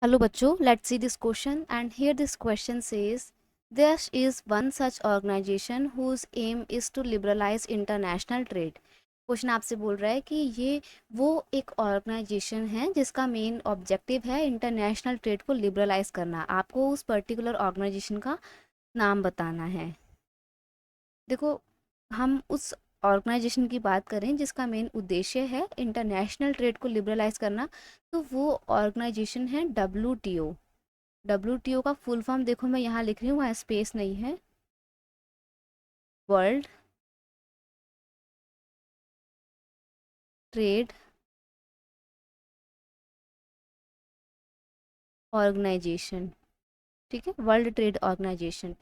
Hello बच्चों, let's see this question and here this question says there is one such organization whose aim is to liberalize international trade. Question आपसे बोल रहा है कि ये वो एक ऑर्गेनाइजेशन है जिसका मेन ऑब्जेक्टिव है इंटरनेशनल ट्रेड को लिबरलाइज करना। आपको उस पर्टिकुलर ऑर्गेनाइजेशन का नाम बताना है। देखो, हम उस ऑर्गेनाइजेशन की बात करें जिसका मेन उद्देश्य है इंटरनेशनल ट्रेड को लिबरलाइज करना, तो वो ऑर्गेनाइजेशन है WTO। WTO का फुल फॉर्म देखो, मैं यहाँ लिख रही हूँ, वहाँ स्पेस नहीं है। World trade organisation. ठीक है, world trade organisation.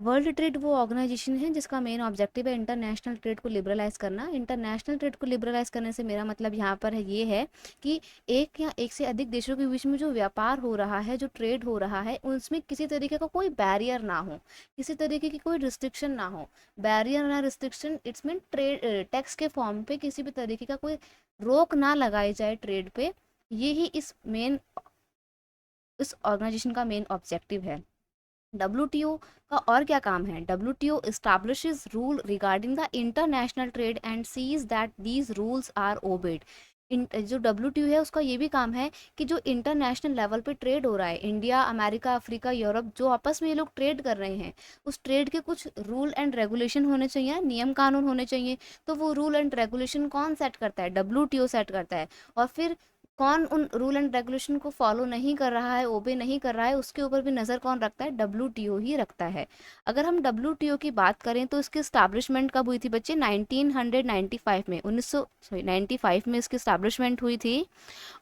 World trade वो ऑर्गेनाइजेशन है जिसका मेन ऑब्जेक्टिव है इंटरनेशनल ट्रेड को लिबरलाइज करना। इंटरनेशनल ट्रेड को लिबरलाइज करने से मेरा मतलब यहाँ पर है ये है कि एक या एक से अधिक देशों के बीच में जो व्यापार हो रहा है, जो ट्रेड हो रहा है, उसमें किसी तरीके का कोई बैरियर ना हो, किसी तरीके की कोई रिस्ट्रिक्शन ना हो। बैरियर ना restriction, it's mean trade tax के फॉर्म पे किसी भी तरीके का कोई रोक ना लगाई जाए ट्रेड पे। ये ही इस ऑर्गेनाइजेशन का मेन ऑब्जेक्टिव है। WTO का और क्या काम है? WTO establishes rule regarding the international trade and sees that these rules are obeyed। जो WTO है उसका ये भी काम है कि जो इंटरनेशनल लेवल पे ट्रेड हो रहा है, इंडिया, अमेरिका, अफ्रीका, यूरोप, जो आपस में ये लोग ट्रेड कर रहे हैं, उस ट्रेड के कुछ रूल एंड रेगुलेशन होने चाहिए, नियम कानून होने चाहिए। तो वो रूल एंड रेगुलेशन कौन सेट करता है? WTO सेट करता है। और फिर कौन उन रूल एंड रेगुलेशन को फॉलो नहीं कर रहा है, ओबे नहीं कर रहा है, उसके ऊपर भी नज़र कौन रखता है? WTO ही रखता है। अगर हम WTO की बात करें तो इसकी स्टैब्लिशमेंट कब हुई थी बच्चे? 1995 में, 1995 में इसकी स्टैब्लिशमेंट हुई थी।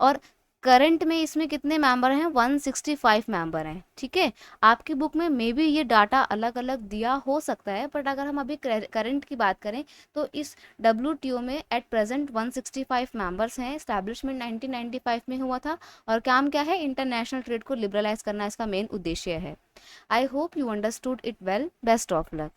और करंट में इसमें कितने मेंबर हैं? 165 मेंबर हैं। ठीक है, आपकी बुक में मे बी ये डाटा अलग अलग दिया हो सकता है, बट अगर हम अभी करंट की बात करें तो इस WTO में एट प्रेजेंट 165 मेंबर्स हैं। स्टैब्लिशमेंट 1995 में हुआ था और काम क्या है? इंटरनेशनल ट्रेड को लिबरलाइज करना इसका मेन उद्देश्य है। I hope you understood it well. Best of luck.